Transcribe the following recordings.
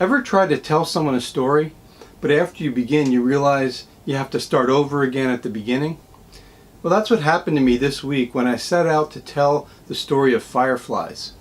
Ever try to tell someone a story, but after you begin you realize you have to start over again at the beginning? Well, that's what happened to me this week when I set out to tell the story of fireflies.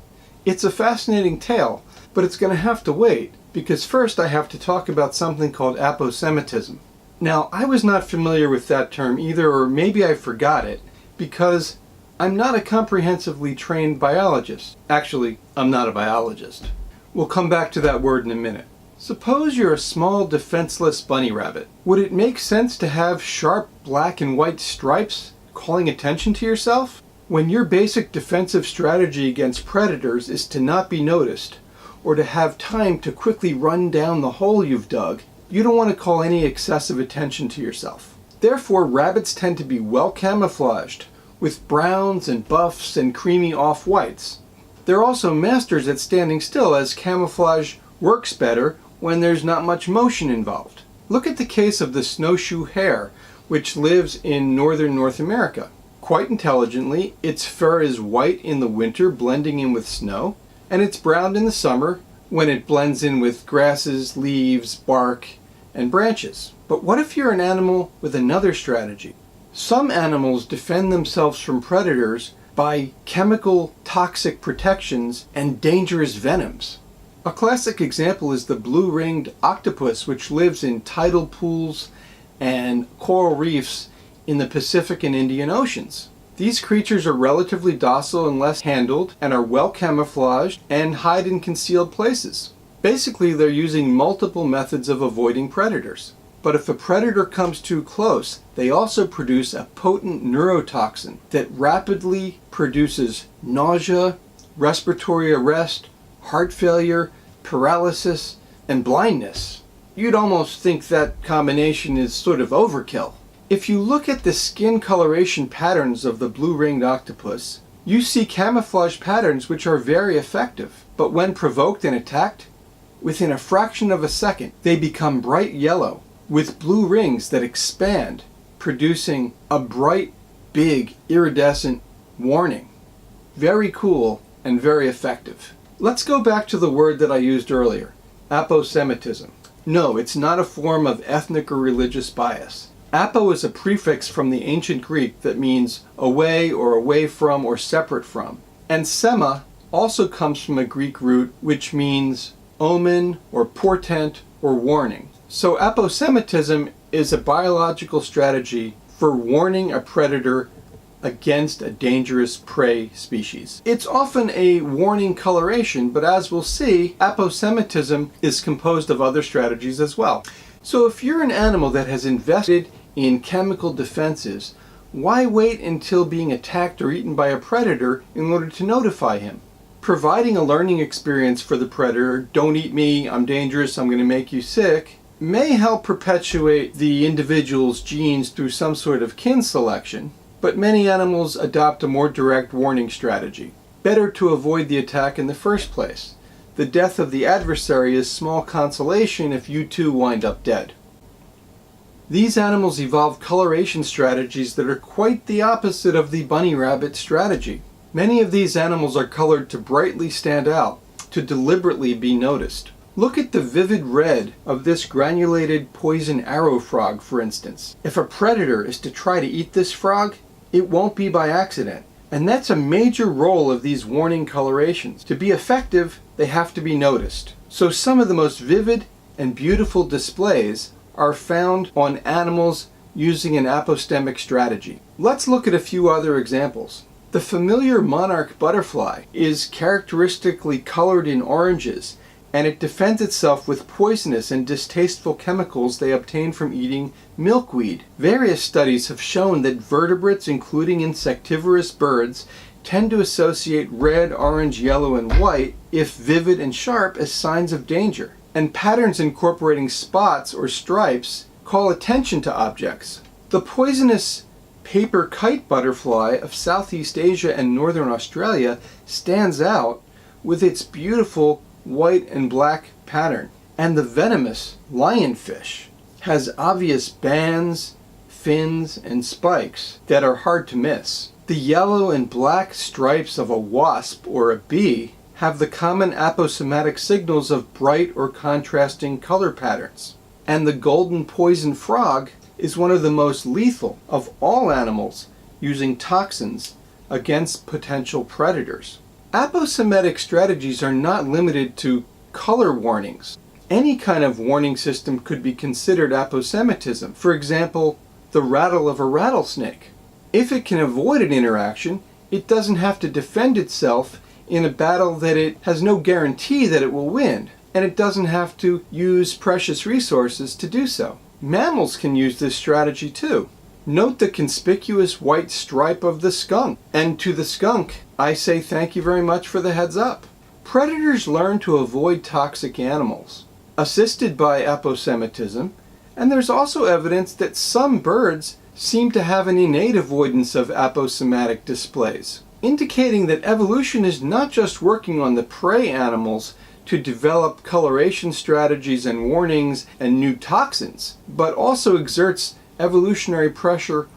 It's a fascinating tale, but it's going to have to wait, because first I have to talk about something called aposematism. Now, I was not familiar with that term either, or maybe I forgot it, because I'm not a comprehensively trained biologist. Actually, I'm not a biologist. We'll come back to that word in a minute. Suppose you're a small, defenseless bunny rabbit. Would it make sense to have sharp black and white stripes calling attention to yourself? When your basic defensive strategy against predators is to not be noticed, or to have time to quickly run down the hole you've dug, you don't want to call any excessive attention to yourself. Therefore, rabbits tend to be well camouflaged, with browns and buffs and creamy off-whites. They're also masters at standing still, as camouflage works better when there's not much motion involved. Look at the case of the snowshoe hare, which lives in northern North America. Quite intelligently, its fur is white in the winter, blending in with snow, and it's brown in the summer when it blends in with grasses, leaves, bark, and branches. But what if you're an animal with another strategy? Some animals defend themselves from predators by chemical toxic protections and dangerous venoms. A classic example is the blue-ringed octopus, which lives in tidal pools and coral reefs in the Pacific and Indian Oceans. These creatures are relatively docile unless handled, and are well camouflaged and hide in concealed places. Basically, they're using multiple methods of avoiding predators. But if a predator comes too close, they also produce a potent neurotoxin that rapidly produces nausea, respiratory arrest, heart failure, paralysis, and blindness. You'd almost think that combination is sort of overkill. If you look at the skin coloration patterns of the blue-ringed octopus, you see camouflage patterns which are very effective. But when provoked and attacked, within a fraction of a second, they become bright yellow with blue rings that expand, producing a bright, big, iridescent warning. Very cool and very effective. Let's go back to the word that I used earlier, aposematism. No, it's not a form of ethnic or religious bias. Apo is a prefix from the ancient Greek that means away or away from or separate from. And sema also comes from a Greek root which means omen or portent or warning. So aposematism is a biological strategy for warning a predator against a dangerous prey species. It's often a warning coloration, but as we'll see, aposematism is composed of other strategies as well. So if you're an animal that has invested in chemical defenses, why wait until being attacked or eaten by a predator in order to notify him? Providing a learning experience for the predator, don't eat me, I'm dangerous, I'm going to make you sick, may help perpetuate the individual's genes through some sort of kin selection, but many animals adopt a more direct warning strategy. Better to avoid the attack in the first place. The death of the adversary is small consolation if you too wind up dead. These animals evolve coloration strategies that are quite the opposite of the bunny rabbit strategy. Many of these animals are colored to brightly stand out, to deliberately be noticed. Look at the vivid red of this granulated poison arrow frog, for instance. If a predator is to try to eat this frog, it won't be by accident. And that's a major role of these warning colorations. To be effective, they have to be noticed. So some of the most vivid and beautiful displays are found on animals using an apostemic strategy. Let's look at a few other examples. The familiar monarch butterfly is characteristically colored in oranges, and it defends itself with poisonous and distasteful chemicals they obtain from eating milkweed. Various studies have shown that vertebrates, including insectivorous birds, tend to associate red, orange, yellow, and white, if vivid and sharp, as signs of danger. And patterns incorporating spots or stripes call attention to objects. The poisonous paper kite butterfly of Southeast Asia and Northern Australia stands out with its beautiful white and black pattern. And the venomous lionfish has obvious bands, fins, and spikes that are hard to miss. The yellow and black stripes of a wasp or a bee have the common aposematic signals of bright or contrasting color patterns. And the golden poison frog is one of the most lethal of all animals using toxins against potential predators. Aposematic strategies are not limited to color warnings. Any kind of warning system could be considered aposematism. For example, the rattle of a rattlesnake. If it can avoid an interaction, it doesn't have to defend itself in a battle that it has no guarantee that it will win, and it doesn't have to use precious resources to do so. Mammals can use this strategy too. Note the conspicuous white stripe of the skunk, and to the skunk, I say thank you very much for the heads up. Predators learn to avoid toxic animals, assisted by aposematism, and there's also evidence that some birds seem to have an innate avoidance of aposematic displays, indicating that evolution is not just working on the prey animals to develop coloration strategies and warnings and new toxins, but also exerts evolutionary pressure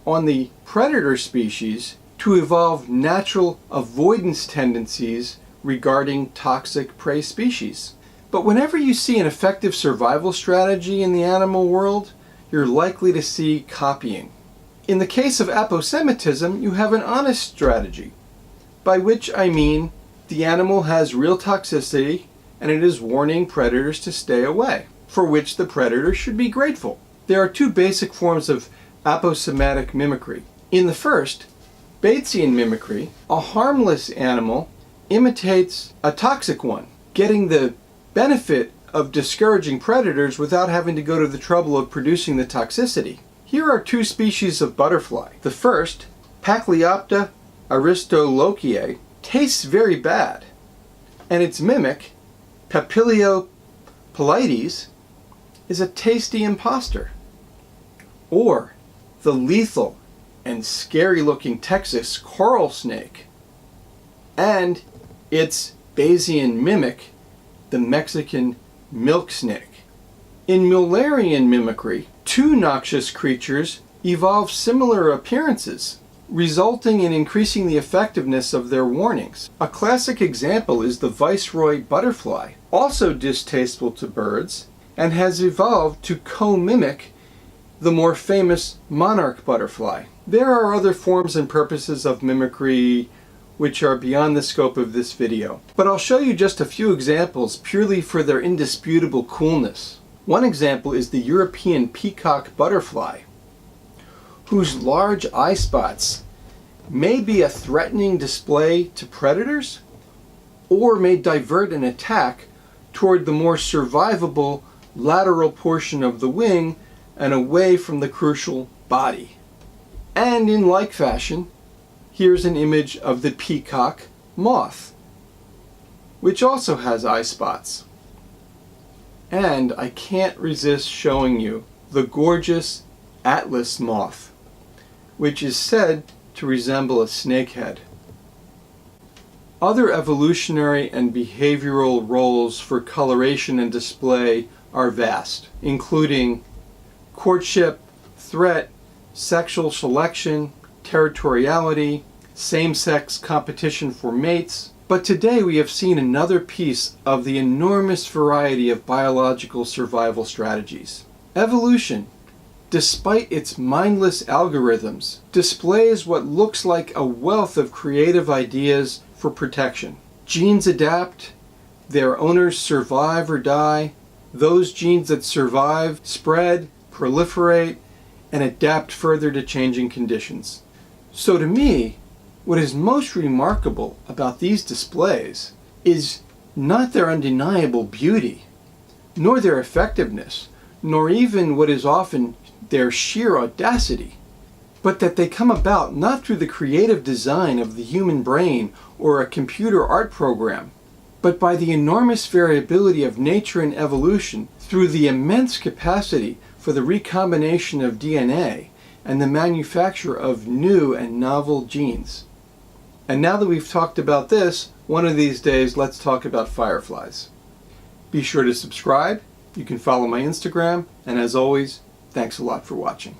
on the predator species to evolve natural avoidance tendencies regarding toxic prey species. But whenever you see an effective survival strategy in the animal world, you're likely to see copying. In the case of aposematism, you have an honest strategy, by which I mean the animal has real toxicity and it is warning predators to stay away, for which the predator should be grateful. There are two basic forms of aposematic mimicry. In the first, Batesian mimicry, a harmless animal imitates a toxic one, getting the benefit of discouraging predators without having to go to the trouble of producing the toxicity. Here are two species of butterfly. The first, Pachliopta aristolochiae, tastes very bad, and its mimic, Papilio polytes, is a tasty imposter. Or the lethal and scary looking Texas coral snake, and its Bayesian mimic, the Mexican milk snake. In Mullerian mimicry, two noxious creatures evolve similar appearances, resulting in increasing the effectiveness of their warnings. A classic example is the Viceroy butterfly, also distasteful to birds, and has evolved to co-mimic the more famous Monarch butterfly. There are other forms and purposes of mimicry which are beyond the scope of this video, but I'll show you just a few examples purely for their indisputable coolness. One example is the European peacock butterfly, whose large eye spots may be a threatening display to predators or may divert an attack toward the more survivable lateral portion of the wing and away from the crucial body. And in like fashion, here's an image of the peacock moth, which also has eye spots. And I can't resist showing you the gorgeous Atlas moth, which is said to resemble a snakehead. Other evolutionary and behavioral roles for coloration and display are vast, including courtship, threat, sexual selection, territoriality, same-sex competition for mates. But today we have seen another piece of the enormous variety of biological survival strategies. Evolution, despite its mindless algorithms, displays what looks like a wealth of creative ideas for protection. Genes adapt, their owners survive or die. Those genes that survive spread, proliferate, and adapt further to changing conditions. So to me, what is most remarkable about these displays is not their undeniable beauty, nor their effectiveness, nor even what is often their sheer audacity, but that they come about not through the creative design of the human brain or a computer art program, but by the enormous variability of nature and evolution through the immense capacity for the recombination of DNA and the manufacture of new and novel genes. And now that we've talked about this, one of these days let's talk about fireflies. Be sure to subscribe, you can follow my Instagram, and as always, thanks a lot for watching.